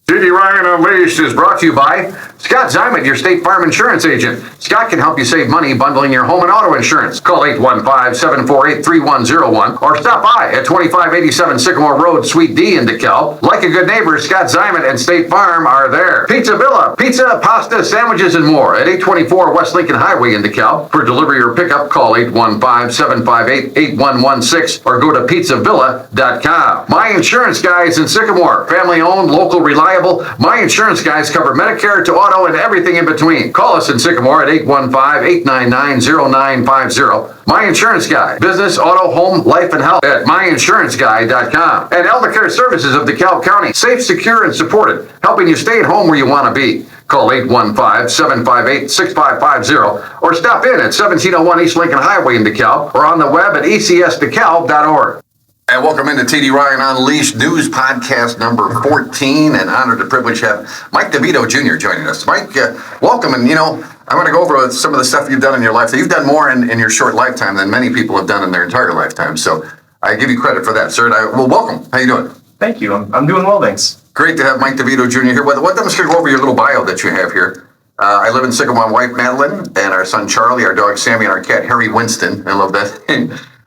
TD Ryan Unleashed is brought to you by Scott Zyman, your State Farm insurance agent. Scott can help you save money bundling your home and auto insurance. Call 815-748-3101 or stop by at 2587 Sycamore Road, Suite D in DeKalb. Like a good neighbor, Scott Zyman and State Farm are there. Pizza Villa, pizza, pasta, sandwiches, and more at 824 West Lincoln Highway in DeKalb. For delivery or pickup, call 815-758-8116 or go to pizzavilla.com. My Insurance Guys in Sycamore, family owned, local, reliable. My Insurance Guys cover Medicare to auto and everything in between. Call us in Sycamore at 815-899-0950. My Insurance Guy, business, auto, home, life, and health at myinsuranceguy.com. And Eldercare Services of DeKalb County, safe, secure, and supported, helping you stay at home where you want to be. Call 815-758-6550 or stop in at 1701 East Lincoln Highway in DeKalb or on the web at ecsdekalb.org. And welcome into TD Ryan Unleashed News Podcast number 14, and honored to privilege to have Mike Devito Jr. joining us. Mike, welcome, and I'm going to go over some of the stuff you've done in your life. So you've done more in your short lifetime than many people have done in their entire lifetime, so I give you credit for that, sir. Well, welcome. How you doing? Thank you. I'm doing well, thanks. Great to have Mike Devito Jr. here. What I'm just going to go over your little bio that you have here. I live in Sycamore, my wife Madeline, and our son Charlie, our dog Sammy, and our cat Harry Winston. I love that.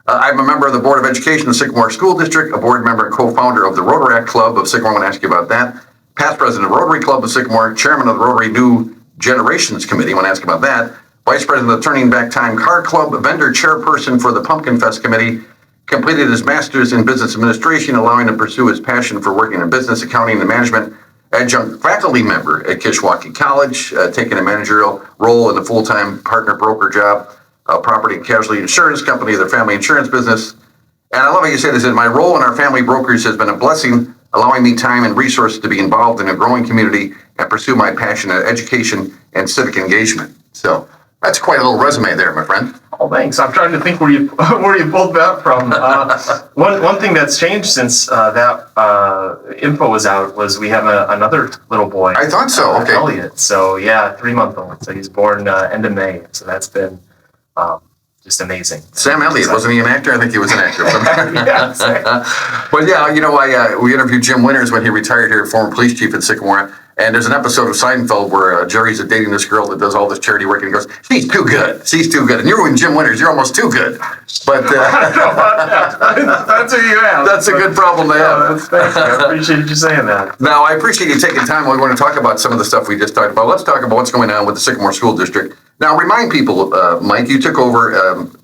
I'm a member of the Board of Education of the Sycamore School District, a board member and co-founder of the Rotaract Club of Sycamore. I want to ask you about that. Past president of Rotary Club of Sycamore, chairman of the Rotary New Generations Committee. I want to ask about that. Vice president of the Turning Back Time Car Club, vendor chairperson for the Pumpkin Fest Committee. Completed his master's in business administration, allowing him to pursue his passion for working in business, accounting, and management. Adjunct faculty member at Kishwaukee College, taking a managerial role in the full-time partner broker job. Property and casualty insurance company, their family insurance business. And I love how you say this, that my role in our family brokerage has been a blessing, allowing me time and resources to be involved in a growing community and pursue my passion at education and civic engagement. So that's quite a little resume there, my friend. Oh, thanks. I'm trying to think where you pulled that from. One thing that's changed since that info was out was we have another little boy. I thought so. Okay. Elliot. So yeah, 3-month-old. So he's born end of May. So that's been just amazing. Sam Elliott, wasn't he an actor? I think he was an actor. Yeah, But yeah, we interviewed Jim Winters when he retired here, former police chief at Sycamore. And there's an episode of Seinfeld where Jerry's dating this girl that does all this charity work, and he goes, "She's too good. She's too good." And you're with Jim Winters. You're almost too good. But that's who you have. That's a good problem to have. Thank you. I appreciate you saying that. Now, I appreciate you taking time. We want to talk about some of the stuff we just talked about. Let's talk about what's going on with the Sycamore School District. Now, remind people, Mike, you took over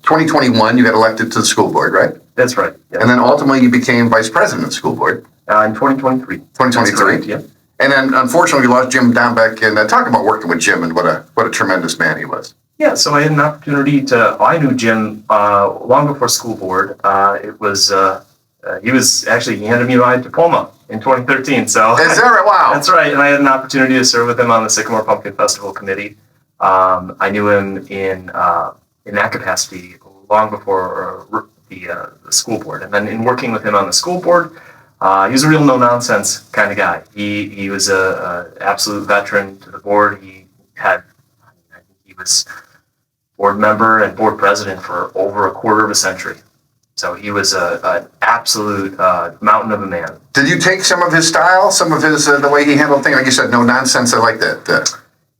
2021. You got elected to the school board, right? That's right. Yeah. And then ultimately you became vice president of the school board. In 2023. 2023? Yeah. And then, unfortunately, we lost Jim Dombeck. And talk about working with Jim and what a tremendous man he was. Yeah, so I had an opportunity I knew Jim long before school board. He handed me my diploma in 2013. So is that right? Wow. That's right. And I had an opportunity to serve with him on the Sycamore Pumpkin Festival Committee. I knew him in that capacity long before the school board. And then in working with him on the school board, he was a real no-nonsense kind of guy. He was a absolute veteran to the board. He was board member and board president for over a quarter of a century. So he was an absolute mountain of a man. Did you take some of his style, some of his the way he handled things? Like you said, no nonsense. I like that.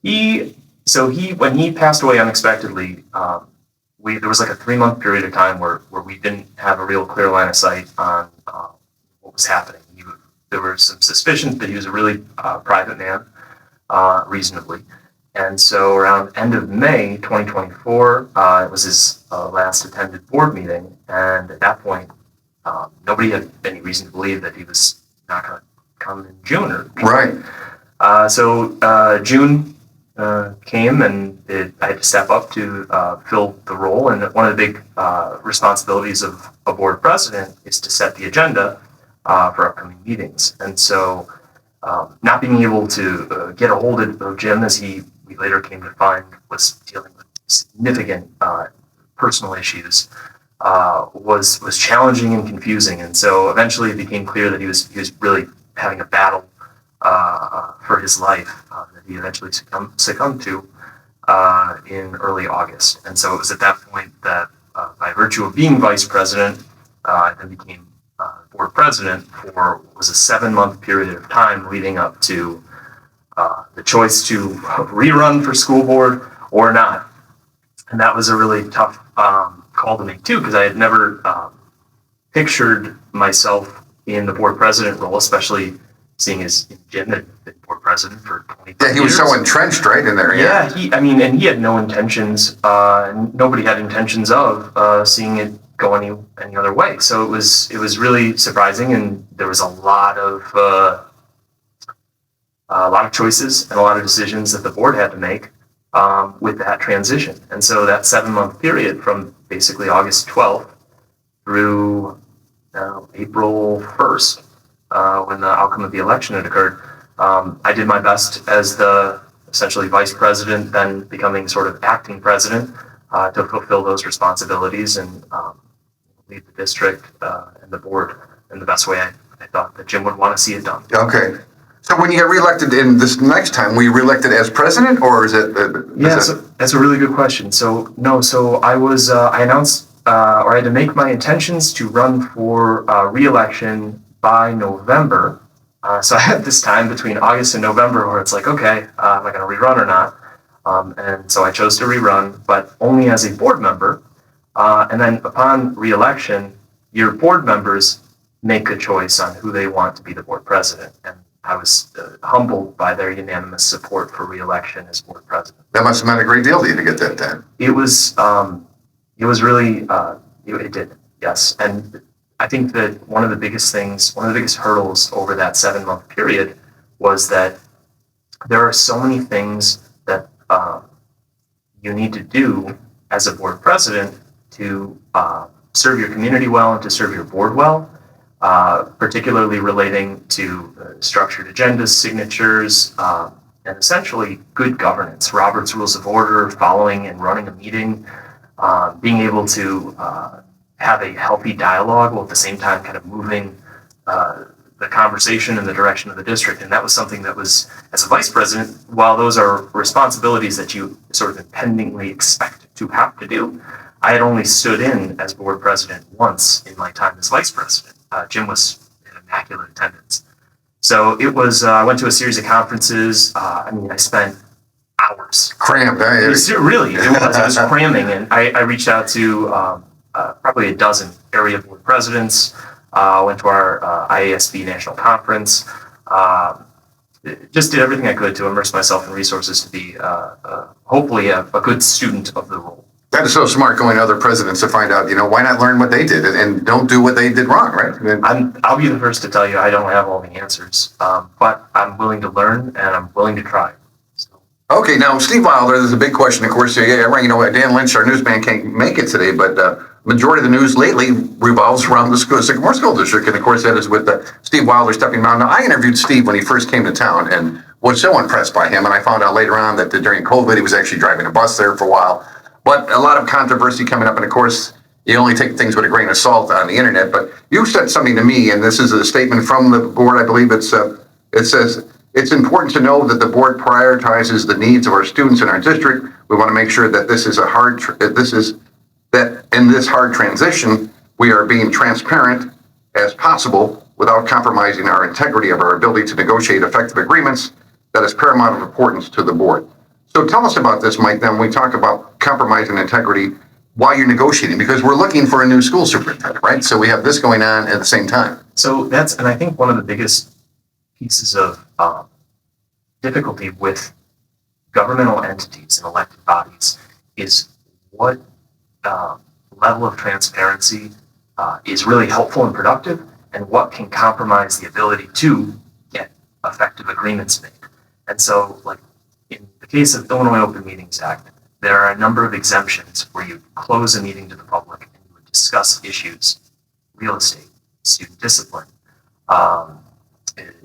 When he passed away unexpectedly, there was like a 3-month period of time where we didn't have a real clear line of sight on what was happening. There were some suspicions that he was a really private man, reasonably. And so around end of May 2024, it was his last attended board meeting. And at that point, nobody had any reason to believe that he was not going to come in June. Right. So June came, and I had to step up to fill the role. And one of the big responsibilities of a board president is to set the agenda for upcoming meetings. And so not being able to get a hold of Jim, as we later came to find was dealing with significant personal issues, was challenging and confusing. And so eventually it became clear that he was really having a battle for his life that he eventually succumbed to in early August. And so it was at that point that by virtue of being vice president, I then became board president for what was a 7-month period of time leading up to the choice to rerun for school board or not. And that was a really tough call to make too, because I had never pictured myself in the board president role, especially seeing as Jim had been board president for 25 years. Yeah, he was so entrenched, right, in there. Yeah, he had no intentions, nobody had intentions of seeing it go any other way. So it was really surprising, and there was a lot of choices and a lot of decisions that the board had to make with that transition. And so that 7-month period from basically August 12th through April 1st, when the outcome of the election had occurred, I did my best as the essentially vice president, then becoming sort of acting president, to fulfill those responsibilities and lead the district and the board in the best way I thought that Jim would want to see it done. Okay. So when you get reelected in this next time, were you reelected as president, or is it? So that's a really good question. So no, I was I announced or I had to make my intentions to run for re-election by November. So I had this time between August and November where it's like, okay, am I going to rerun or not? And so I chose to rerun, but only as a board member. And then upon re-election, your board members make a choice on who they want to be the board president. And I was humbled by their unanimous support for re-election as board president. That must have meant a great deal to you to get that done. It was really, it did, yes. And I think that one of the biggest hurdles over that 7-month period was that there are so many things that you need to do as a board president to serve your community well and to serve your board well. Particularly relating to structured agendas, signatures, and essentially good governance, Robert's Rules of Order, following and running a meeting, being able to have a healthy dialogue while at the same time kind of moving the conversation in the direction of the district. And that was something that was, as a vice president, while those are responsibilities that you sort of impendingly expect to have to do, I had only stood in as board president once in my time as vice president. Jim was in immaculate attendance. So it was, I went to a series of conferences. I spent hours. Cramped, eh? It was cramming. And I reached out to probably a dozen area board presidents, went to our IASB national conference, just did everything I could to immerse myself in resources to be hopefully a good student of the role. That is so smart, going to other presidents to find out, why not learn what they did and don't do what they did wrong, right? I'll be the first to tell you I don't have all the answers, but I'm willing to learn and I'm willing to try. So. Okay, now Steve Wilder, there's a big question, of course. Dan Lynch, our newsman, can't make it today, but majority of the news lately revolves around the Sycamore School District, and of course that is with Steve Wilder stepping down. Now, I interviewed Steve when he first came to town and was so impressed by him, and I found out later on that during COVID he was actually driving a bus there for a while. But a lot of controversy coming up, and of course, you only take things with a grain of salt on the internet. But you said something to me, and this is a statement from the board, I believe. It says, it's important to know that the board prioritizes the needs of our students in our district. We want to make sure that that in this hard transition, we are being transparent as possible without compromising our integrity of our ability to negotiate effective agreements. That is paramount of importance to the board. So tell us about this, Mike, then we talk about compromising integrity while you're negotiating, because we're looking for a new school superintendent, right? So we have this going on at the same time. So and I think one of the biggest pieces of difficulty with governmental entities and elected bodies is what level of transparency is really helpful and productive, and what can compromise the ability to get effective agreements made. And so, in the case of Illinois Open Meetings Act, there are a number of exemptions where you close a meeting to the public and you would discuss issues, real estate, student discipline,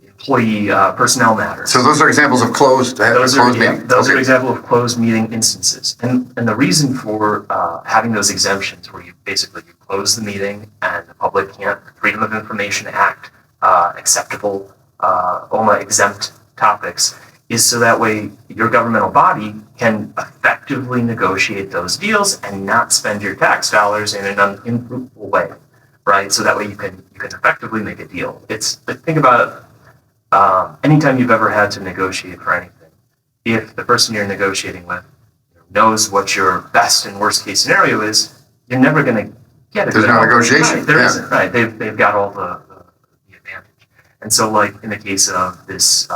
employee personnel matters. So those are examples of closed meetings. Those are examples of closed meeting instances. And the reason for having those exemptions where you close the meeting and the public can't, Freedom of Information Act, acceptable OMA exempt topics, is so that way your governmental body can effectively negotiate those deals and not spend your tax dollars in an unfruitful way, right? So that way you can effectively make a deal. It's like, think about anytime you've ever had to negotiate for anything. If the person you're negotiating with knows what your best and worst case scenario is, you're never going to get a There's good no outcome. negotiation. Right, there isn't. Right, they've got all the advantage. And so, like in the case of this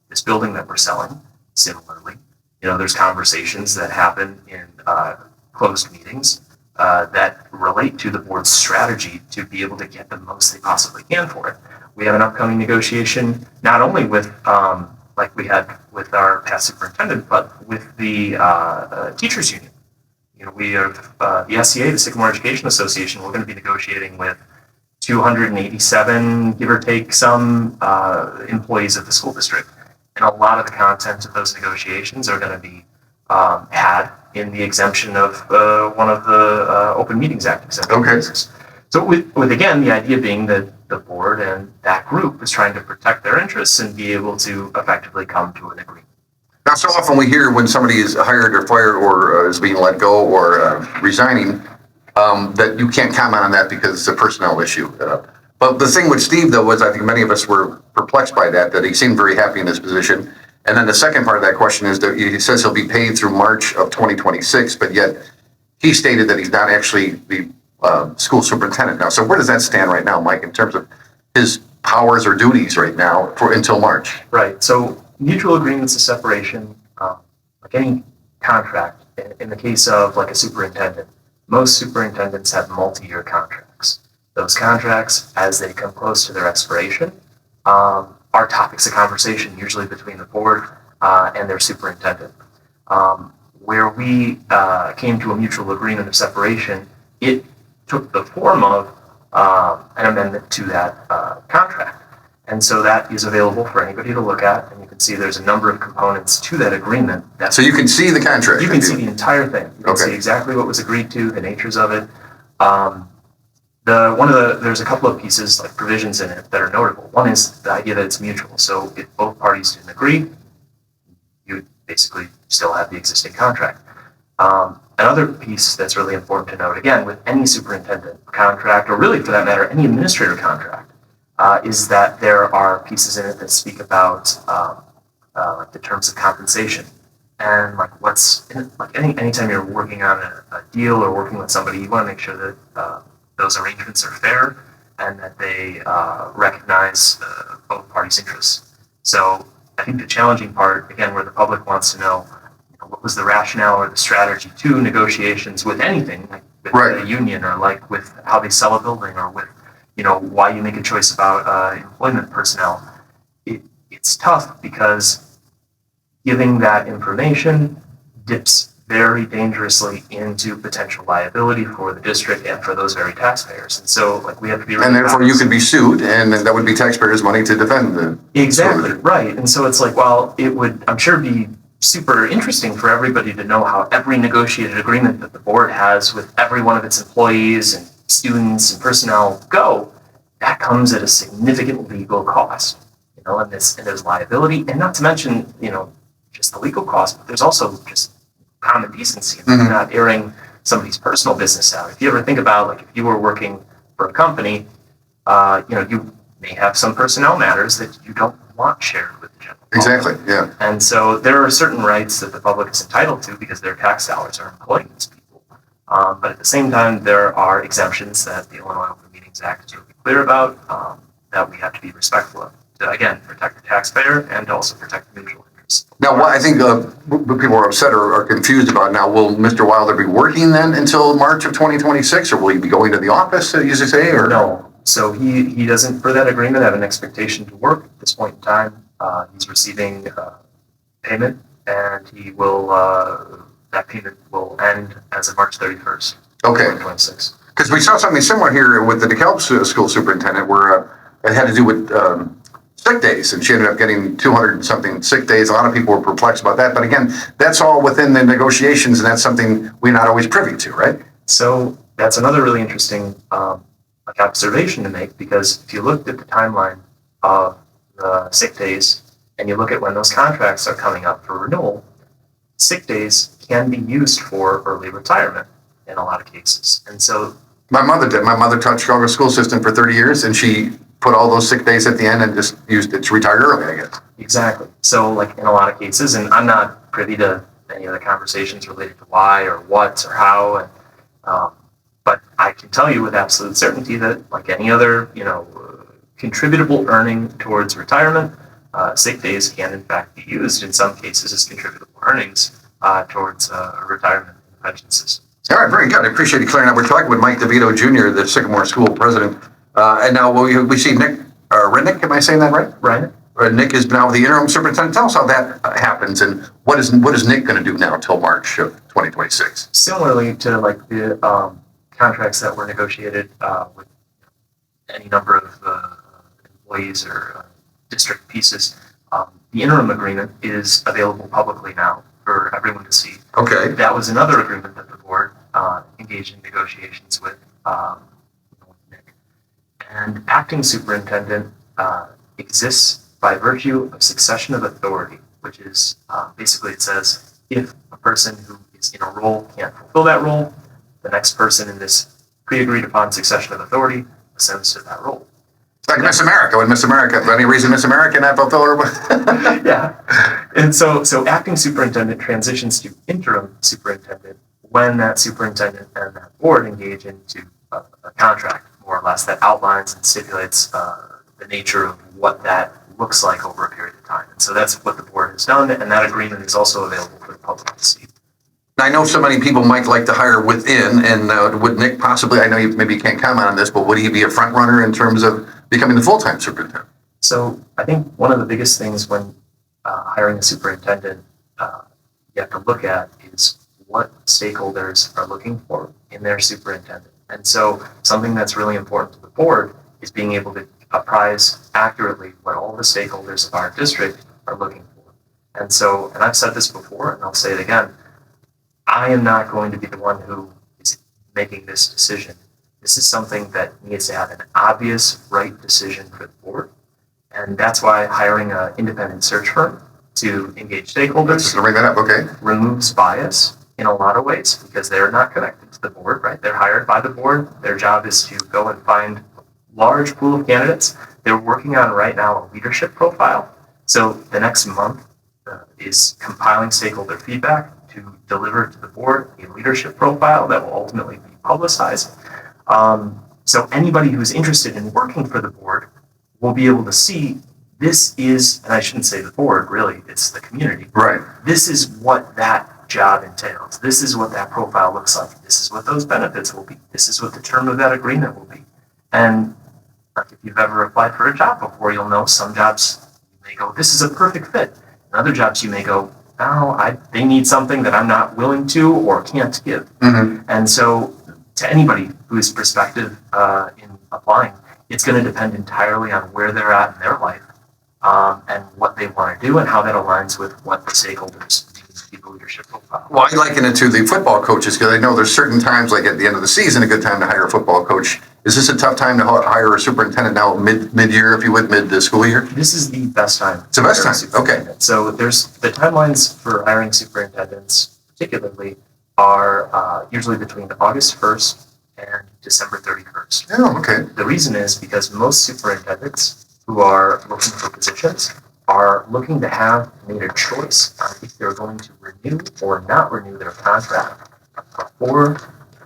this building that we're selling, similarly, there's conversations that happen in closed meetings that relate to the board's strategy to be able to get the most they possibly can for it. We have an upcoming negotiation not only with like we had with our past superintendent, but with the teachers union. We have the SCA, the Sycamore Education Association. We're going to be negotiating with 287, give or take, some employees of the school district, and a lot of the content of those negotiations are going to be had in the exemption of one of the Open Meetings Act exemption cases. So with again, the idea being that the board and that group is trying to protect their interests and be able to effectively come to an agreement. Now, so often we hear when somebody is hired or fired or is being let go or resigning, that you can't comment on that because it's a personnel issue. But the thing with Steve, though, was I think many of us were perplexed by that he seemed very happy in his position. And then the second part of that question is that he says he'll be paid through March of 2026, but yet he stated that he's not actually the school superintendent now. So where does that stand right now, Mike, in terms of his powers or duties right now until March? Right. So mutual agreements of separation, like any contract, in the case of like a superintendent, most superintendents have multi-year contracts. Those contracts, as they come close to their expiration, are topics of conversation, usually between the board and their superintendent. Where we came to a mutual agreement of separation, it took the form of an amendment to that contract. And so that is available for anybody to look at, and you can see there's a number of components to that agreement. So you can see the contract? You can see the entire thing. You can see exactly what was agreed to, the natures of it. There's a couple of pieces, like provisions in it, that are notable. One is the idea that it's mutual. So if both parties didn't agree, you would basically still have the existing contract. Another piece that's really important to note, again, with any superintendent contract, or really for that matter, any administrator contract, is that there are pieces in it that speak about like the terms of compensation. And like what's in it, like anytime you're working on a deal or working with somebody, you want to make sure that those arrangements are fair and that they recognize both parties' interests. So I think the challenging part, again, where the public wants to know, what was the rationale or the strategy to negotiations with anything, like with a union or like with how they sell a building or with, why you make a choice about employment personnel. It's tough because giving that information dips very dangerously into potential liability for the district and for those very taxpayers. And so, like, we have to be really and therefore cognizant. you could be sued, and that would be taxpayers' money to defend the Exactly, right. And so it's like, well, it would, I'm sure, be super interesting for everybody to know how every negotiated agreement that the board has with every one of its employees and students and personnel go. That comes at a significant legal cost, and there's liability, and not to mention, just the legal cost, but there's also just common decency. You're not airing somebody's personal business out. If you ever think about, like, if you were working for a company, you may have some personnel matters that you don't want shared with the general public. Exactly, yeah. And so there are certain rights that the public is entitled to because their tax dollars are employing these people. But at the same time, there are exemptions that the Illinois Open Meetings Act is really clear about that we have to be respectful of to, again, protect the taxpayer and also protect the mutual interest. Now, what I think people are upset or are confused about now, will Mr. Wilder be working then until March of 2026, or will he be going to the office, as you say? Or no. So he doesn't, per that agreement, have an expectation to work at this point in time. He's receiving payment, and he will that payment will end as of March 31st, 2026. Because we saw something similar here with the DeKalb school superintendent, where it had to do with sick days, and she ended up getting 200 and something sick days. A lot of people were perplexed about that, but again, that's all within the negotiations, and that's something we're not always privy to, right? So that's another really interesting observation to make, because if you looked at the timeline of the sick days and you look at when those contracts are coming up for renewal, sick days can be used for early retirement in a lot of cases. And so My mother did. My mother taught Chicago school system for 30 years, and she put all those sick days at the end and just used it to retire early, I guess. Exactly. So, like in a lot of cases, and I'm not privy to any of the conversations related to why or what or how, and but I can tell you with absolute certainty that, like any other, contributable earning towards retirement, sick days can in fact be used in some cases as contributable earnings towards a retirement pension system. All right, very good. I appreciate you clearing up. We're talking with Mike Devito Jr., the Sycamore School president. And now we see Nick Rennick, am I saying that right? Right. Nick is now the interim superintendent. Tell us how that happens and what is Nick going to do now till March of 2026? Similarly to like the contracts that were negotiated with any number of employees or district pieces, the interim agreement is available publicly now for everyone to see. Okay. That was another agreement that the board engaged in negotiations with Nick. And acting superintendent exists by virtue of succession of authority, which is basically it says if a person who is in a role can't fulfill that role, the next person in this pre-agreed upon succession of authority ascends to that role. It's like Miss America. When Miss America, for any reason Miss America not fulfill her? Yeah. And so acting superintendent transitions to interim superintendent when that superintendent and that board engage into a contract, more or less, that outlines and stipulates the nature of what that looks like over a period of time. And so that's what the board has done, and that agreement is also available for the public to see. I know so many people might like to hire within, and would Nick possibly, I know you maybe can't comment on this, but would he be a front runner in terms of becoming the full-time superintendent? So I think one of the biggest things when hiring a superintendent you have to look at is what stakeholders are looking for in their superintendent. And so something that's really important to the board is being able to apprise accurately what all the stakeholders of our district are looking for. And so, and I've said this before, and I'll say it again, I am not going to be the one who is making this decision. This is something that needs to have an obvious right decision for the board. And that's why hiring an independent search firm to engage stakeholders Just to bring that up, okay. removes bias in a lot of ways because they're not connected to the board, right? They're hired by the board. Their job is to go and find a large pool of candidates. They're working on right now a leadership profile. So the next month is compiling stakeholder feedback to deliver to the board a leadership profile that will ultimately be publicized. So anybody who's interested in working for the board will be able to see this is, and I shouldn't say the board, really, it's the community. Right. This is what that job entails. This is what that profile looks like. This is what those benefits will be. This is what the term of that agreement will be. And like if you've ever applied for a job before, you'll know some jobs you may go, this is a perfect fit. And other jobs you may go, no, they need something that I'm not willing to or can't give. Mm-hmm. And so to anybody who's prospective in applying, it's going to depend entirely on where they're at in their life and what they want to do and how that aligns with what the stakeholders need the leadership profile. Well, I liken it to the football coaches because I know there's certain times, like at the end of the season, a good time to hire a football coach. Is this a tough time to hire a superintendent now, mid-year, if you would, mid-school year? This is the best time. It's the best time, okay. So there's the timelines for hiring superintendents, particularly, are usually between August 1st and December 31st. Oh, okay. The reason is because most superintendents who are looking for positions are looking to have made a choice on if they're going to renew or not renew their contract before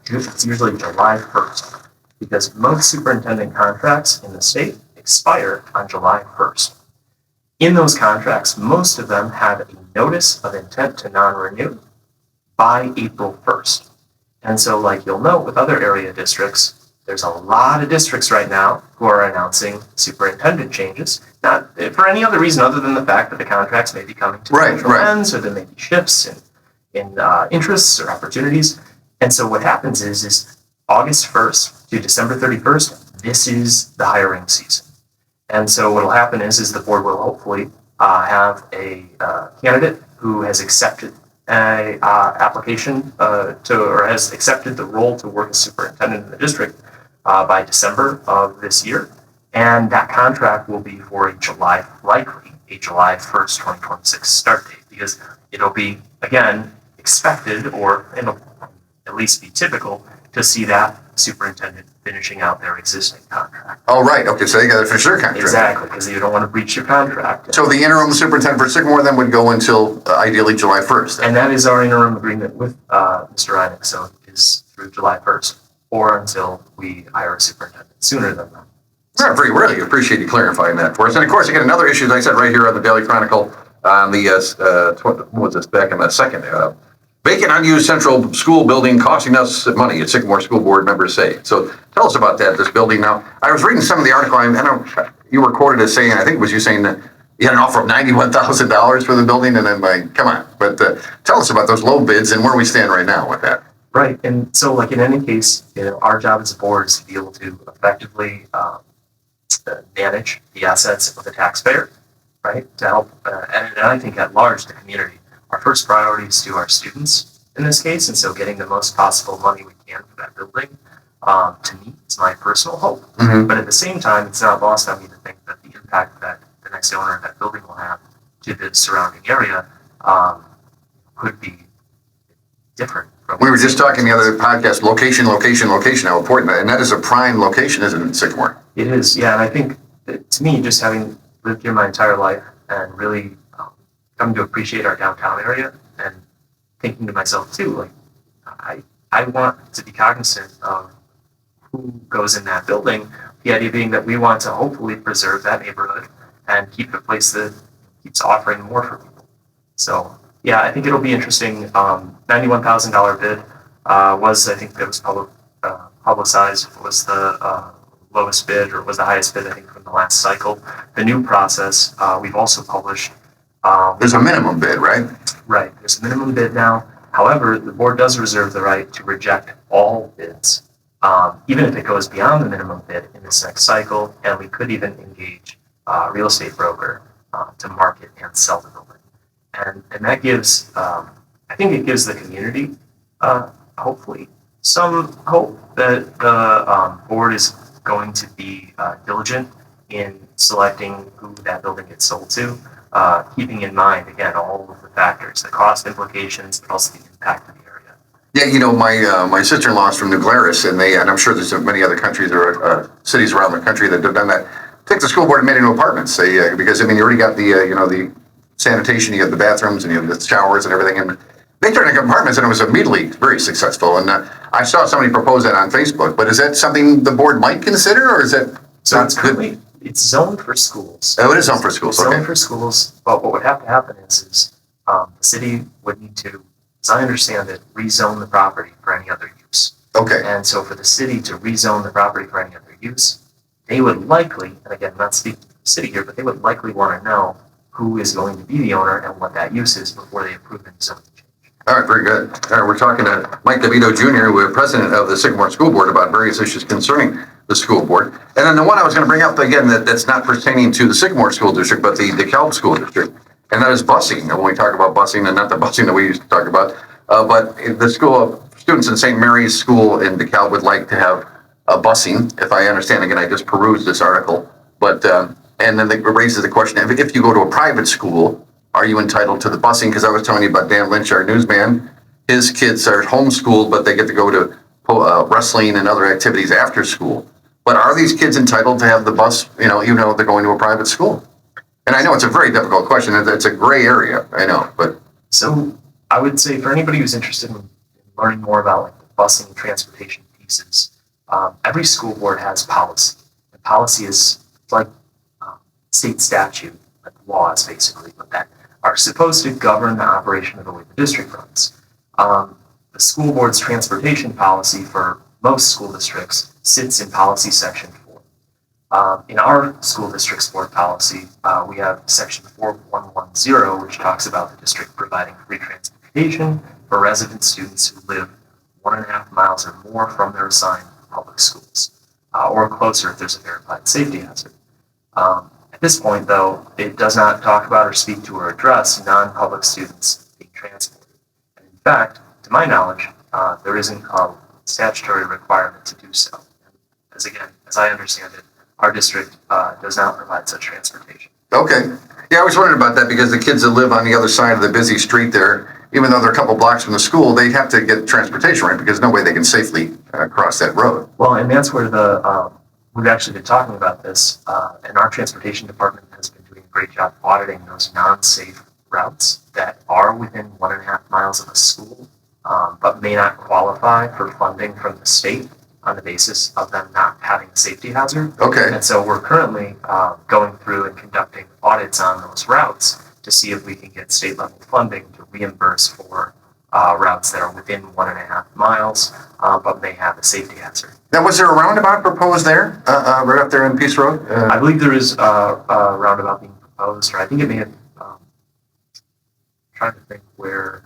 it's usually July 1st, because most superintendent contracts in the state expire on July 1st. In those contracts, most of them have a notice of intent to non-renew by April 1st. And so, like you'll note with other area districts, there's a lot of districts right now who are announcing superintendent changes, not for any other reason other than the fact that the contracts may be coming to natural ends, or there may be shifts in interests or opportunities. And so what happens is August 1st to December 31st, this is the hiring season. And so what will happen is the board will hopefully have a candidate who has accepted a application or has accepted the role to work as superintendent in the district by December of this year. And that contract will be for likely a July 1st, 2026 start date, because it'll be, again, expected, or it'll at least be typical, to see that superintendent finishing out their existing contract. Oh, right. Okay, so they got to finish their contract. Exactly, because you don't want to breach your contract. So the interim superintendent for Sycamore then would go until ideally July 1st. Then. And that is our interim agreement with Mr. Reinick, so it is through July 1st, or until we hire a superintendent sooner than that. Yeah, very really appreciate you clarifying that for us. And of course, again, another issue, as I said right here on the Daily Chronicle, on the, what was this, back in the second, vacant unused central school building costing us money, at Sycamore School Board members say. So tell us about that, this building. Now, I was reading some of the article, I know you were quoted as saying, I think it was you saying that you had an offer of $91,000 for the building, and I'm like, come on. But tell us about those low bids and where we stand right now with that. Right, and so like in any case, our job as a board is to be able to effectively manage the assets of the taxpayer, right? To help, and I think at large, the community. Our first priority is to our students in this case, and so getting the most possible money we can for that building, to me, is my personal hope. Mm-hmm. But at the same time, it's not lost on me to think that the impact that the next owner of that building will have to the surrounding area could be different. We were just talking the other podcast, location, how important that, and that is a prime location, isn't it, Sycamore? It is, yeah, and I think that, to me, just having lived here my entire life and really coming to appreciate our downtown area and thinking to myself too, like I want to be cognizant of who goes in that building. The idea being that we want to hopefully preserve that neighborhood and keep it a place that keeps offering more for people. So yeah, I think it'll be interesting. $91,000 bid was, I think that was publicized, was the lowest bid or was the highest bid, I think, from the last cycle. The new process, we've also published. There's a minimum bid, right? Right, there's a minimum bid now. However, the board does reserve the right to reject all bids, even if it goes beyond the minimum bid in this next cycle, and we could even engage a real estate broker to market and sell the building. And that gives, I think it gives the community, hopefully, some hope that the board is going to be diligent in selecting who that building gets sold to, keeping in mind, again, all of the factors, the cost implications, but also the impact of the area. Yeah, my sister-in-law is from New Glarus, and I'm sure there's many other countries or cities around the country that have done that. Take the school board and made it into apartments. Because you already got the sanitation, you have the bathrooms, and you have the showers and everything, and they turned into apartments, and it was immediately very successful. And I saw somebody propose that on Facebook. But is that something the board might consider, or is that so? It's currently it's zoned for schools. Oh, it is zoned for schools. It's okay. zoned for schools, but what would have to happen is the city would need to, as I understand it, rezone the property for any other use. Okay. And so for the city to rezone the property for any other use, they would likely, and again, not speaking for the city here, but they would likely want to know who is going to be the owner and what that use is before they approve any zoning change. All right, very good. All right, we're talking to Mike Devito Jr., who is president of the Sycamore School Board, about various issues concerning the school board. And then the one I was going to bring up, again, that's not pertaining to the Sycamore School District, but the DeKalb School District, and that is busing. And when we talk about busing, and not the busing that we used to talk about, but the school students in St. Mary's School in DeKalb would like to have a busing, if I understand. Again, I just perused this article. But and then it raises the question, if you go to a private school, are you entitled to the busing? Because I was telling you about Dan Lynch, our newsman. His kids are homeschooled, but they get to go to wrestling and other activities after school. But are these kids entitled to have the bus, even though they're going to a private school? And I know it's a very difficult question. It's a gray area, I know. But so I would say for anybody who's interested in learning more about the busing transportation pieces, every school board has policy. And policy is like state statute, like laws basically, but that are supposed to govern the operation of the way the district runs. The school board's transportation policy for most school districts sits in policy section 4. In our school district's board policy, we have section 4110, which talks about the district providing free transportation for resident students who live 1.5 miles or more from their assigned public schools, or closer if there's a verified safety hazard. At this point, though, it does not talk about or speak to or address non-public students being transported. And in fact, to my knowledge, there isn't a statutory requirement to do so. As I understand it, our district does not provide such transportation. okay. Yeah, I was wondering about that because the kids that live on the other side of the busy street there, even though they're a couple blocks from the school, they have to get transportation, right? Because no way they can safely cross that road. Well, and that's where we've actually been talking about this, and our transportation department has been doing a great job auditing those non-safe routes that are within 1.5 miles of a school, but may not qualify for funding from the state on the basis of them not having a safety hazard. Okay. And so we're currently going through and conducting audits on those routes to see if we can get state level funding to reimburse for routes that are within 1.5 miles, but may have a safety hazard. Now, was there a roundabout proposed there, right up there on Peace Road? I believe there is a roundabout being proposed, or I think it may have, trying to think where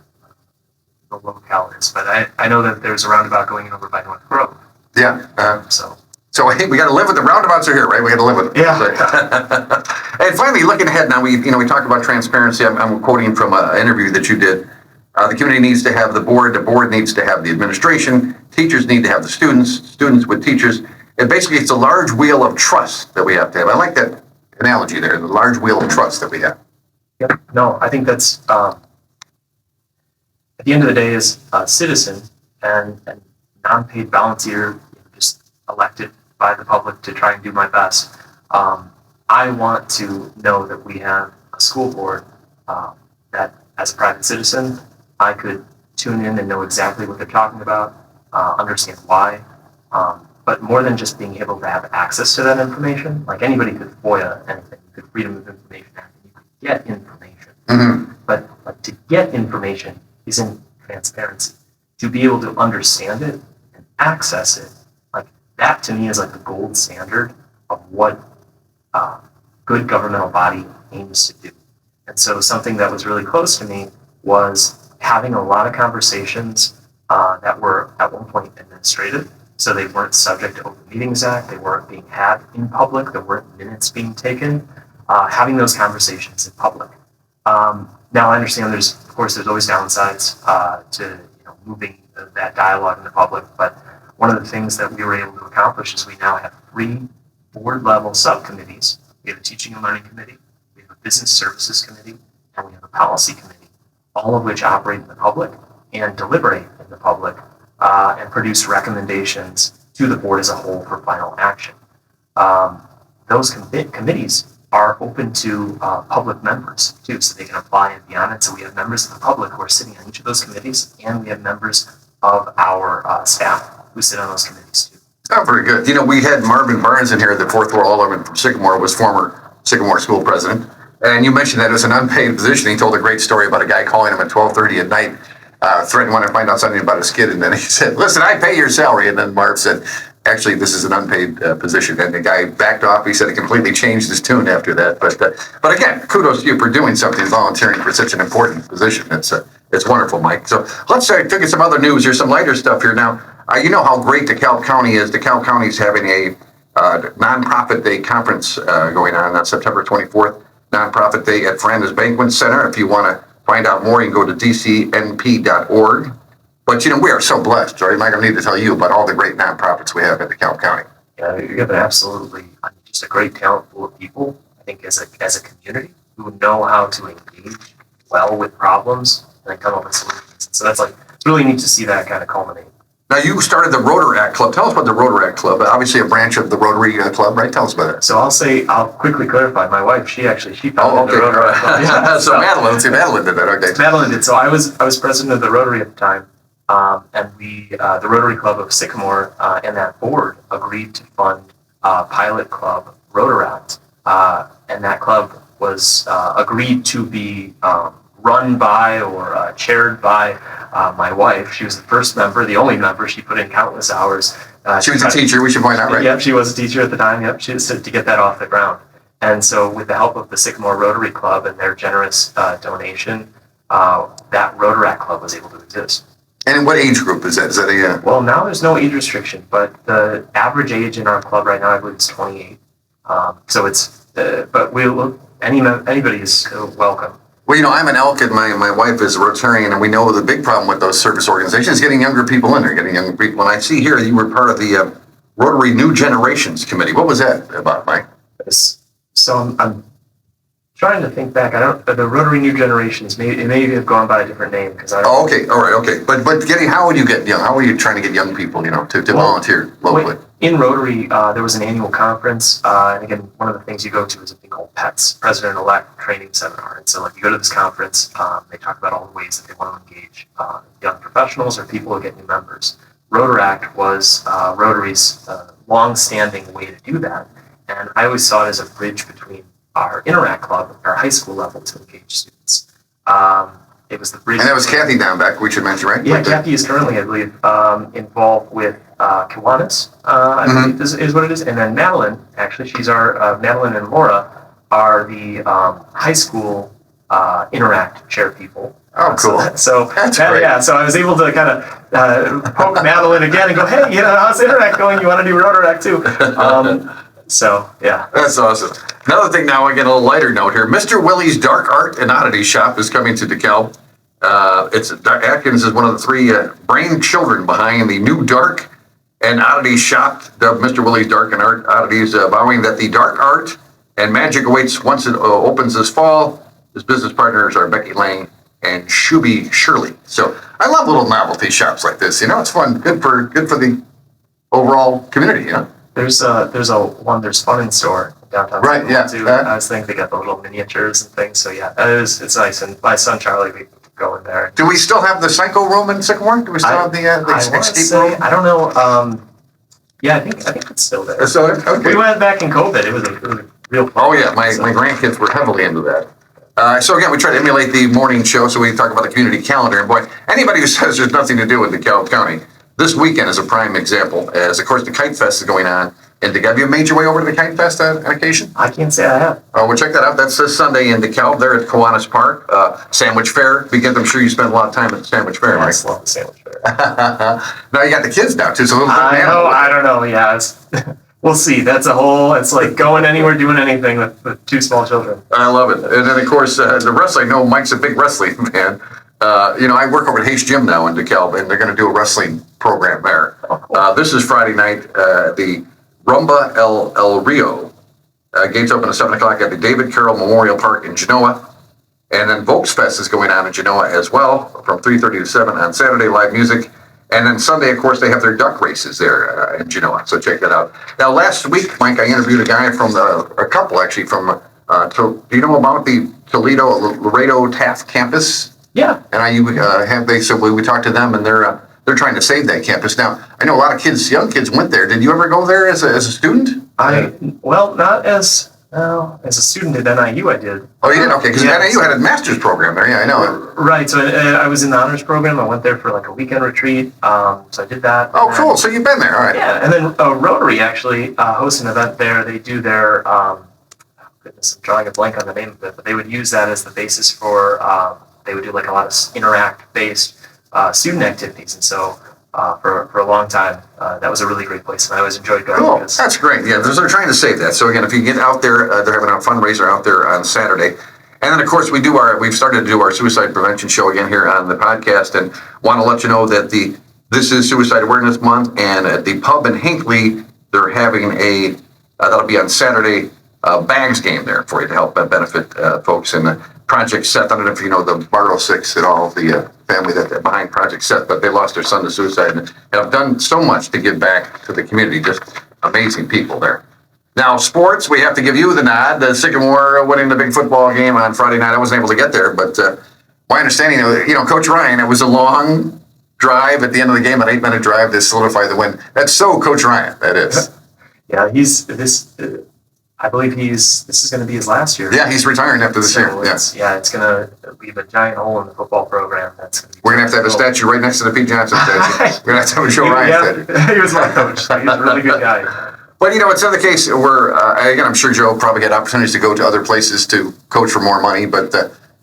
the locale is, but I know that there's a roundabout going in over by North Grove. Yeah. So hey, we got to live with the roundabouts are here, right? We got to live with them. yeah. And finally, looking ahead now, we talked about transparency. I'm quoting from an interview that you did. The community needs to have the board needs to have the administration, teachers need to have the students with teachers. And basically, it's a large wheel of trust that we have to have. I like that analogy there, the large wheel of trust that we have. Yep. No, I think that's, at the end of the day, as a citizen and non-paid volunteer, just elected by the public to try and do my best, I want to know that we have a school board that, as a private citizen, I could tune in and know exactly what they're talking about, understand why, but more than just being able to have access to that information, like anybody could FOIA anything, you could Freedom of Information Act, you could get information. Mm-hmm. But to get information isn't transparency. To be able to understand it and access it, like that to me is like the gold standard of what good governmental body aims to do. And so something that was really close to me was having a lot of conversations that were at one point administrative. So they weren't subject to Open Meetings Act. They weren't being had in public. There weren't minutes being taken. Having those conversations in public. Now I understand there's always downsides to moving that dialogue in the public. But one of the things that we were able to accomplish is we now have 3 board level subcommittees. We have a teaching and learning committee. We have a business services committee, and we have a policy committee, all of which operate in the public and deliberate in the public and produce recommendations to the board as a whole for final action. Those committees are open to public members too, so they can apply and be on it. So we have members of the public who are sitting on each of those committees, and we have members of our staff who sit on those committees too. Oh, very good. We had Marvin Barnes in here, the fourth row alderman from Sycamore, was former Sycamore School president. And you mentioned that it was an unpaid position. He told a great story about a guy calling him at 12:30 at night, threatening to find out something about his kid. And then he said, "Listen, I pay your salary." And then Marv said, "Actually, this is an unpaid position." And the guy backed off. He said it completely changed his tune after that. But again, kudos to you for doing something, volunteering for such an important position. It's wonderful, Mike. So let's take some other news. There's some lighter stuff here now. You know how great DeKalb County is. DeKalb County is having a nonprofit day conference going on September 24th. Nonprofit Day at Fernandez Banquet Center. If you want to find out more, you can go to dcnp.org. But we are so blessed, right? Mike, I don't need to tell you about all the great nonprofits we have in DeKalb County. Yeah, you have absolutely just a great talent pool of people. I think as a community who know how to engage well with problems and then come up with solutions. So it's really neat to see that kind of culminate. Now, you started the Rotaract Club. Tell us about the Rotaract Club. Obviously, a branch of the Rotary Club, right? Tell us about it. So I'll quickly clarify. My wife, she founded the Rotary Club. Yeah, so Madeline did that. Okay. Madeline did. So I was president of the Rotary at the time, and the Rotary Club of Sycamore and that board agreed to fund pilot club Rotaract, and that club was agreed to be run by or chaired by my wife. She was the first member, the only member. She put in countless hours. She was a teacher, we should point out, right? Yep, she was a teacher at the time. Yep, she was to get that off the ground. And so with the help of the Sycamore Rotary Club and their generous donation, that Rotaract Club was able to exist. And what age group is that? Is that a... Well, now there's no age restriction, but the average age in our club right now, I believe, is 28. So it's, but anybody is welcome. Well, I'm an elk and my wife is a Rotarian, and we know the big problem with those service organizations is getting younger people in there, getting younger people. And I see here you were part of the Rotary New Generations Committee. What was that about, Mike? So I'm trying to think back. I don't. The Rotary New Generations maybe have gone by a different name because I. Oh, okay, all right, okay. But how would you get young? How are you trying to get young people, to volunteer locally? In Rotary, there was an annual conference, and again, one of the things you go to is a thing called PETS, President-Elect Training Seminar. And so, like, you go to this conference, they talk about all the ways that they want to engage young professionals or people who get new members. Rotaract was Rotary's long-standing way to do that, and I always saw it as a bridge between our Interact Club, our high school level, to engage students. It was the bridge. And that was Kathy down back, we should mention, right? Yeah, Kathy is currently, I believe, involved with Kiwanis, I believe is what it is. And then Madeline, actually, she's our, Madeline and Laura are the high school Interact chair people. Oh, cool. So that's great. Yeah, so I was able to kind of poke Madeline again and go, hey, how's Interact going? You want to do Rotaract too? So, yeah. That's awesome. Another thing now, I get a little lighter note here. Mr. Willie's Dark Art and Oddity Shop is coming to DeKalb. Atkins is one of the three brain children behind the new Dark and Oddity Shop, dubbed Mr. Willie's Dark and Oddities, vowing that the dark art and magic awaits once it opens this fall. His business partners are Becky Lang and Shuby Shirley. So I love little novelty shops like this. It's fun. Good for the overall community. There's Fun in Store downtown. Right. Yeah. Too. I was thinking they got the little miniatures and things. So yeah, it's nice. And my son Charlie, we go in there. Do we still have the Psycho room in Sycamore? Do we still have the escape room? I don't know. Yeah, I think it's still there. So okay. We went back in COVID. It was a real fun. Oh yeah, my grandkids were heavily into that. So again, we try to emulate the morning show. So we talk about the community calendar. And boy, anybody who says there's nothing to do with DeKalb County, this weekend is a prime example. As of course the Kite Fest is going on. And have you made your way over to the Kite Fest on occasion? I can't say I have. Well, check that out. That's this Sunday in DeKalb. There at Kiwanis Park. Sandwich Fair. I'm sure you spend a lot of time at the Sandwich Fair, Yeah, right? I love the Sandwich Fair. Now you got the kids now too. So I don't know. Yeah, we'll see. That's a whole. It's like going anywhere, doing anything with two small children. I love it. And then of course the wrestling. No, Mike's a big wrestling fan. I work over at Hayes Gym now in DeKalb, and they're going to do a wrestling program there. Oh, cool. This is Friday night. The Rumba El Rio. Gates open at 7 o'clock at the David Carroll Memorial Park in Genoa. And then Volksfest is going on in Genoa as well from 3:30 to 7 on Saturday, live music. And then Sunday, of course, they have their duck races there in Genoa. So check that out. Now, last week, Mike, I interviewed a guy from a couple actually from, do you know about the Laredo Taft campus? Yeah. And so we talked to them, and they're trying to save that campus. Now, I know a lot of young kids went there. Did you ever go there as a student? Not as a student at NIU, I did. Oh, you did? Okay, because NIU had a master's program there. Yeah, I know. Right. So I was in the honors program. I went there for like a weekend retreat. So I did that. Oh, cool. So you've been there. All right. Yeah. And then Rotary actually hosts an event there. They do their, goodness, I'm drawing a blank on the name of it, but they would use that as the basis for, they would do like a lot of Interact-based student activities. And so for a long time, that was a really great place, and I always enjoyed going. Cool, that's great. Yeah, they're trying to save that. So again, if you get out there, they're having a fundraiser out there on Saturday. And then, of course, we've started to do our suicide prevention show again here on the podcast, and want to let you know that this is Suicide Awareness Month, and at the pub in Hinckley, they're having that'll be on Saturday, bags game there for you to help benefit folks in Project Seth. I don't know if you know the Barlow Six at all, the family that behind Project Seth, but they lost their son to suicide and have done so much to give back to the community. Just amazing people there. Now, sports, we have to give you the nod. The Sycamore winning the big football game on Friday night. I wasn't able to get there, but my understanding, Coach Ryan, it was a long drive at the end of the game, an 8-minute drive to solidify the win. That's so Coach Ryan, that is. Yeah, I believe this is going to be his last year. Yeah, he's retiring after this year. Yeah, it's going to leave a giant hole in the football program. We're going to have a statue right next to the Pete Johnson statue. We're going to have a Joe Ryan statue. He was my coach. He's a really good guy. But, it's another case where, again, I'm sure Joe probably had opportunities to go to other places to coach for more money, but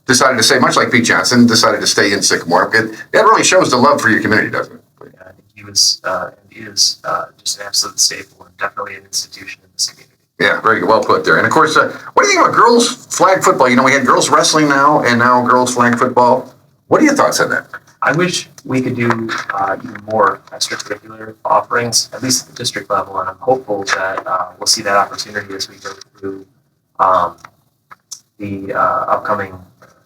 decided to stay, much like Pete Johnson, decided to stay in Sycamore. That really shows the love for your community, doesn't it? Yeah, I think he was, and he is just an absolute staple and definitely an institution in this community. Yeah, very well put there. And of course, what do you think about girls flag football? We had girls wrestling now, and now girls flag football. What are your thoughts on that? I wish we could do even more extracurricular offerings, at least at the district level, and I'm hopeful that we'll see that opportunity as we go through, the upcoming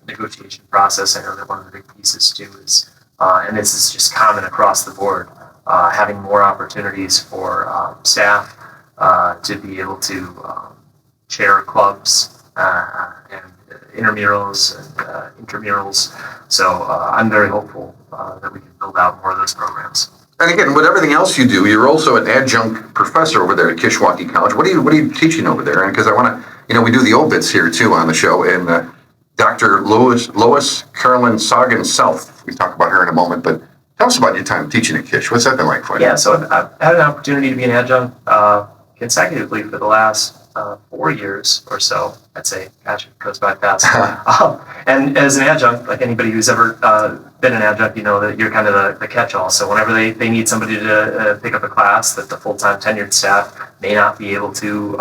negotiation process. I know that one of the big pieces too is, and this is just common across the board, having more opportunities for staff to be able to chair clubs and intramurals and intramurals. So I'm very hopeful that we can build out more of those programs. And again, with everything else you do, you're also an adjunct professor over there at Kishwaukee College. What are you teaching over there? And because I want to, we do the obits here too on the show, and Dr. Lois Carolyn Sagan South. We talk about her in a moment, but tell us about your time teaching at Kish. What's that been like for you? Yeah, so I've had an opportunity to be an adjunct consecutively for the last 4 years or so. I'd say, gosh, it goes by fast. And as an adjunct, like anybody who's ever been an adjunct, you know that you're kind of the catch-all. So whenever they need somebody to pick up a class that the full-time tenured staff may not be able to,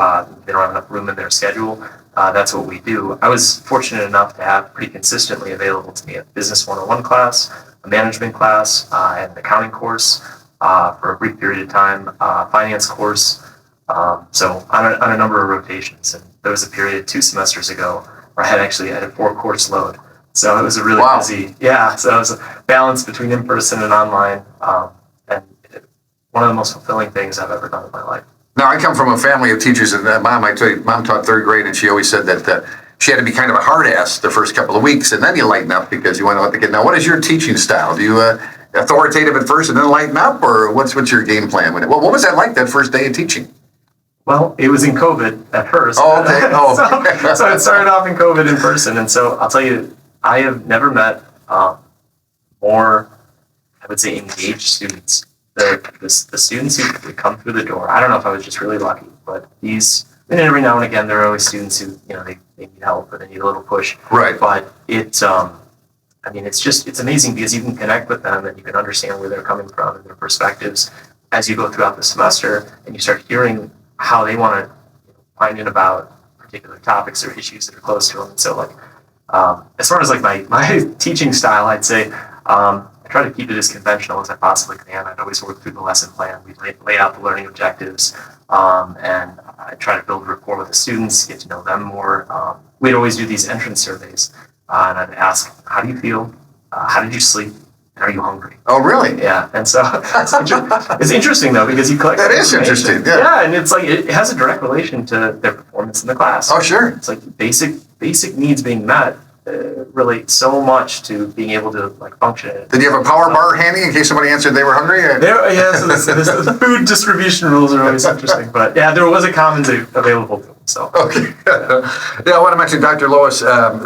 they don't have enough room in their schedule, that's what we do. I was fortunate enough to have pretty consistently available to me a Business 101 class, a management class, and an accounting course for a brief period of time, finance course. So on a number of rotations. And there was a period 2 semesters ago where I had a 4-course load. So it was a really busy, so it was a balance between in-person and online. And one of the most fulfilling things I've ever done in my life. Now, I come from a family of teachers, and I tell you, Mom taught 3rd grade, and she always said that she had to be kind of a hard ass the first couple of weeks, and then you lighten up because you want to let the kid. Now, what is your teaching style? Do you authoritative at first and then lighten up, or what's your game plan? What was that like that first day of teaching? Well, it was in COVID at first. Oh, okay. So it started off in COVID in person, and so I'll tell you, I have never met more, I would say, engaged students. The students who come through the door, I don't know if I was just really lucky, but and every now and again, there are always students who, they need help or they need a little push. Right. But it's amazing because you can connect with them and you can understand where they're coming from and their perspectives as you go throughout the semester, and you start hearing how they want to find out about particular topics or issues that are close to them. And so, as far as my teaching style, I'd say I try to keep it as conventional as I possibly can. I'd always work through the lesson plan. We lay out the learning objectives, and I try to build rapport with the students, get to know them more. We'd always do these entrance surveys, and I'd ask, "How do you feel? How did you sleep? And are you hungry?" Oh, really? Yeah. And so it's interesting though because you collect that is interesting. Yeah, and it's it has a direct relation to their performance in the class. Oh, sure. It's basic needs being met relate so much to being able to function. Did you have a power bar handy in case somebody answered they were hungry? So the food distribution rules are always interesting, but yeah, there was a commons available to them. So okay. I want to mention Dr. Lois.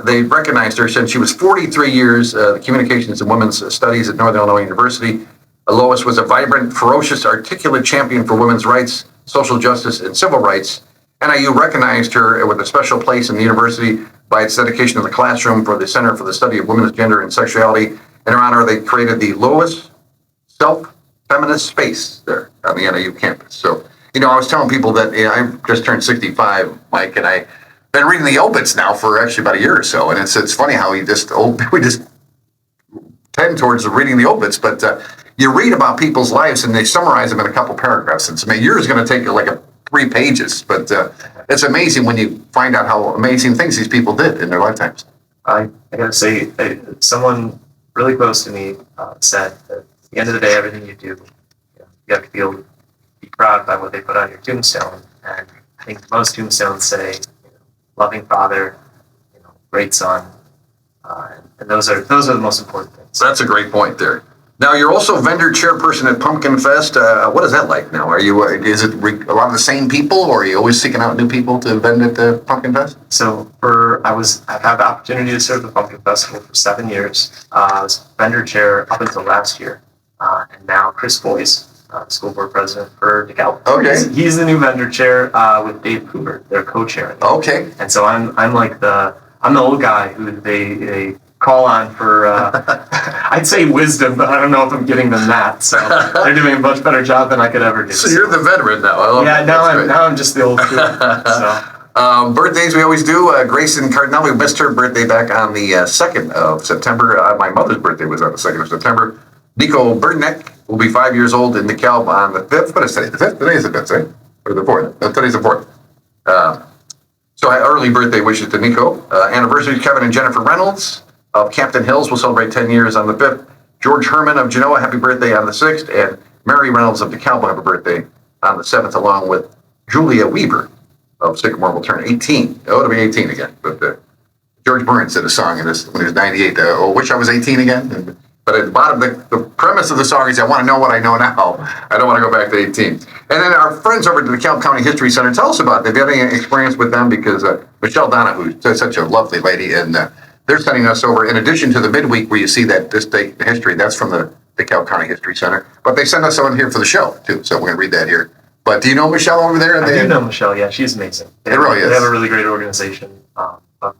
They recognized her since she was 43 years communications and women's studies at Northern Illinois University. Lois was a vibrant, ferocious, articulate champion for women's rights, social justice, and civil rights. NIU recognized her with a special place in the university by its dedication to the classroom for the Center for the Study of Women's Gender and Sexuality. In her honor, they created the Lois Self-Feminist Space there on the NIU campus. So, I was telling people that I just turned 65, Mike, and I've been reading the obits now for actually about a year or so. And it's funny how we just tend towards reading the obits, but you read about people's lives and they summarize them in a couple paragraphs. And yours is going to take you 3 pages, but it's amazing when you find out how amazing things these people did in their lifetimes. I gotta say, someone really close to me said that at the end of the day, everything you do, you have to be proud by what they put on your tombstone. And I think most tombstones say, loving father, great son, and those are the most important things. That's a great point there. Now, you're also vendor chairperson at Pumpkin Fest. What is that like now? Is it a lot of the same people, or are you always seeking out new people to vend at the Pumpkin Fest? So I've had the opportunity to serve the Pumpkin Festival for 7 years. I was vendor chair up until last year, and now Chris Boyce, school board president for DeKalb. Okay. He's the new vendor chair with Dave Cooper, their co-chair. Okay. And so I'm the old guy who they call on for, I'd say wisdom, but I don't know if I'm giving them that. So they're doing a much better job than I could ever do. So you're the veteran now. I love that. Now I'm just the old dude. So. Birthdays we always do. Grayson Cardinal, we missed her birthday back on the 2nd of September. My mother's birthday was on the 2nd of September. Nico Burtneck will be 5 years old in DeKalb on the 5th. What is today? The 5th? Today is the 5th, right? Or the 4th? No, today's the 4th. So early birthday wishes to Nico. Anniversary, Kevin and Jennifer Reynolds of Campton Hills will celebrate 10 years on the 5th. George Herman of Genoa, happy birthday on the 6th. And Mary Reynolds of DeKalb will have a birthday on the 7th, along with Julia Weaver of Sycamore will turn 18. Oh, it'll be 18 again. But George Burns did a song in this when he was 98. Wish I was 18 again. But at the bottom, the premise of the song is I want to know what I know now. I don't want to go back to 18. And then our friends over at the DeKalb County History Center, tell us about it. Have you had any experience with them? Because Michelle Donahue is such a lovely lady, and they're sending us over, in addition to the midweek where you see that this day history, that's from the DeKalb County History Center. But they send us someone here for the show, too. So we're going to read that here. But do you know Michelle over there? I do know Michelle, yeah. She's amazing. It really is. They have a really great organization.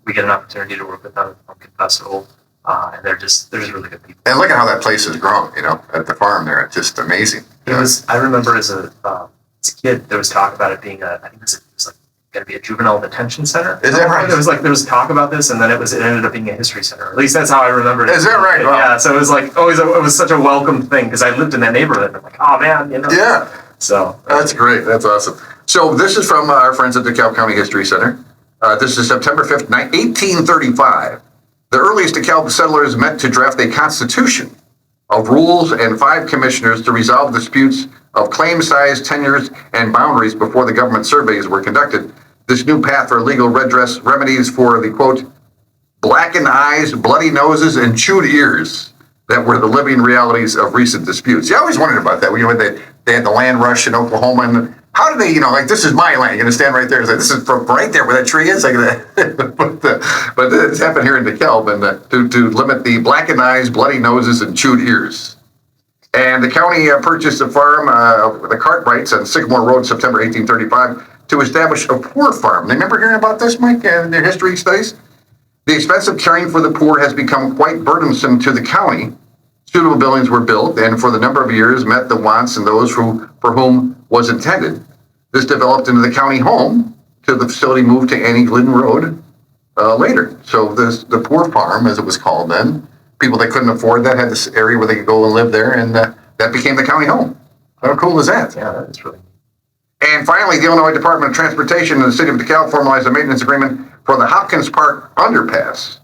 We get an opportunity to work with them at the Pumpkin Festival. And they're just really good people. And look at how that place has grown, at the farm there. It's just amazing. I remember as a kid, there was talk about it being I think it was like going to be a juvenile detention center. Is that right? There was talk about this, and then it ended up being a history center. At least that's how I remembered it. Is that right? Wow. Yeah, so it was like always, it was such a welcome thing because I lived in that neighborhood. And I'm like, oh man, Yeah. So. That's great. That's awesome. So this is from our friends at the DeKalb County History Center. This is September 5th, 1835. The earliest DeKalb settlers met to draft a constitution of rules and 5 commissioners to resolve disputes of claim size, tenures, and boundaries before the government surveys were conducted. This new path for legal redress remedies for the, quote, blackened eyes, bloody noses, and chewed ears that were the living realities of recent disputes. You always wondered about that. When they had the land rush in Oklahoma, and how do they, like, this is my land, you're going to stand right there and say, this is from right there where that tree is? Like that. but it's happened here in DeKalb, and to limit the blackened eyes, bloody noses, and chewed ears. And the county purchased a farm, the Cartwrights on Sycamore Road, September 1835, to establish a poor farm. Remember hearing about this, Mike, in their history studies? The expense of caring for the poor has become quite burdensome to the county. Suitable buildings were built, and for the number of years met the wants and those for whom was intended. This developed into the county home till the facility moved to Annie Glidden Road later. So the poor farm, as it was called then, people that couldn't afford that had this area where they could go and live there, and that became the county home. How cool is that? Yeah, that's really. And finally, the Illinois Department of Transportation and the City of DeKalb formalized a maintenance agreement for the Hopkins Park underpass.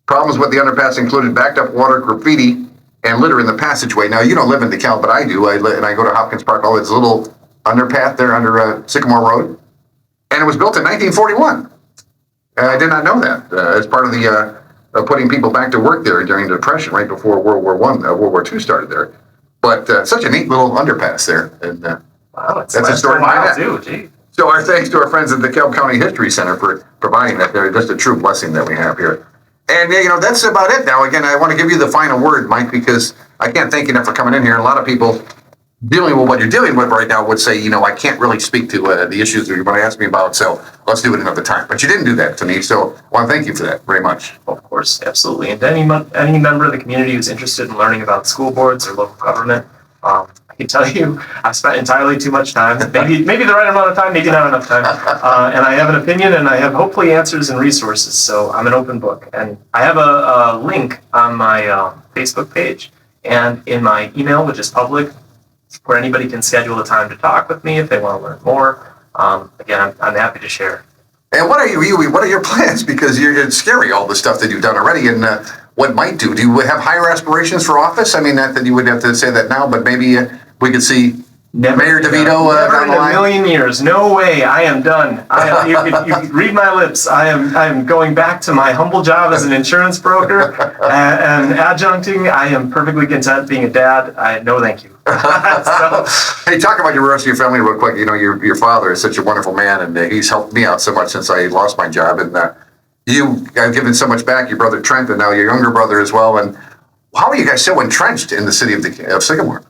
Problems with the underpass included backed up water, graffiti, and litter in the passageway. Now, you don't live in DeKalb, but I do. And I go to Hopkins Park, this little underpath there under Sycamore Road. And it was built in 1941. I did not know that. As part of the putting people back to work there during the Depression, right before World War II started there. But such a neat little underpass there. And wow, that's a story behind that. Gee. So our thanks to our friends at the DeKalb County History Center for providing that. They're just a true blessing that we have here. And, that's about it now. Again, I want to give you the final word, Mike, because I can't thank you enough for coming in here. A lot of people dealing with what you're dealing with right now would say, I can't really speak to the issues that you're going to ask me about, so let's do it another time. But you didn't do that to me, so I want to thank you for that very much. Of course, absolutely. And to any member of the community who's interested in learning about school boards or local government, I can tell you I've spent entirely too much time, maybe the right amount of time, maybe not enough time, and I have an opinion, and I have hopefully answers and resources, so I'm an open book. And I have a link on my Facebook page and in my email, which is public, where anybody can schedule a time to talk with me if they want to learn more. Again, I'm happy to share. And what are your plans? Because it's scary, all the stuff that you've done already, and what might do. Do you have higher aspirations for office? I mean, not that you would have to say that now, but maybe we could see Mayor DeVito down the line. Never in a million years. No way. I am done. You could read my lips. I am going back to my humble job as an insurance broker and adjuncting. I am perfectly content being a dad. No, thank you. Hey, talk about your rest of your family real quick. Your father is such a wonderful man, and he's helped me out so much since I lost my job. And you have given so much back. Your brother Trent, and now your younger brother as well. And how are you guys so entrenched in the city of Sycamore?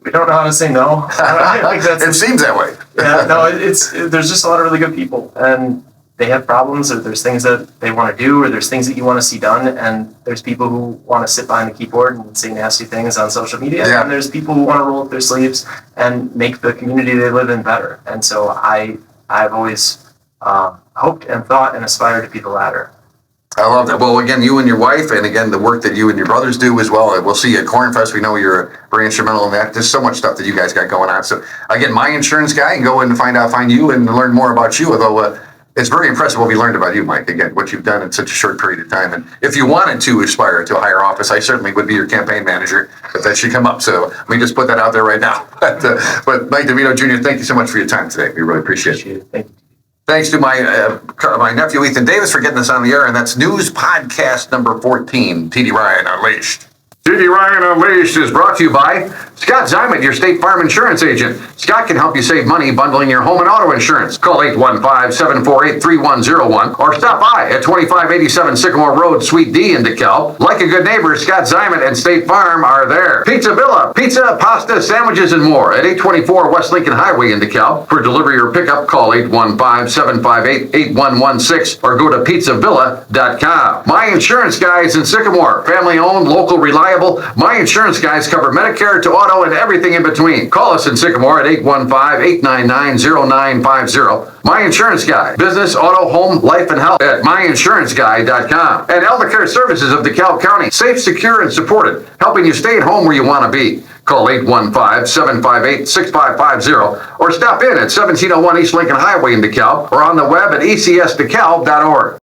We don't know how to say no. It seems that way. Yeah, no, there's just a lot of really good people, and they have problems, or there's things that they want to do, or there's things that you want to see done, and there's people who want to sit behind the keyboard and say nasty things on social media, and there's people who want to roll up their sleeves and make the community they live in better. And so I've always hoped and thought and aspired to be the latter. I love that. Well, again, you and your wife, and again, the work that you and your brothers do as well. We'll see you at Cornfest. We know you're very instrumental in that. There's so much stuff that you guys got going on. So, again, my insurance guy, and go in and find you and learn more about you. Although It's very impressive what we learned about you, Mike. Again, what you've done in such a short period of time. And if you wanted to aspire to a higher office, I certainly would be your campaign manager if that should come up. So let me just put that out there right now. But Mike Devito Jr., thank you so much for your time today. We really appreciate it. Thank you. Thanks to my nephew Ethan Davis for getting us on the air, and that's News Podcast number 14, TD Ryan Unleashed. TD Ryan Unleashed is brought to you by Scott Zyman, your State Farm insurance agent. Scott can help you save money bundling your home and auto insurance. Call 815-748-3101 or stop by at 2587 Sycamore Road, Suite D in DeKalb. Like a good neighbor, Scott Zyman and State Farm are there. Pizza Villa, pizza, pasta, sandwiches, and more at 824 West Lincoln Highway in DeKalb. For delivery or pickup, call 815-758-8116 or go to pizzavilla.com. My Insurance Guys in Sycamore, family owned, local, reliable. My Insurance Guys cover Medicare to auto and everything in between. Call us in Sycamore at 815-899-0950. My Insurance Guy, business, auto, home, life, and health at myinsuranceguy.com. And Elder Care Services of DeKalb County, safe, secure, and supported, helping you stay at home where you want to be. Call 815-758-6550 or stop in at 1701 East Lincoln Highway in DeKalb or on the web at ecsdecalb.org.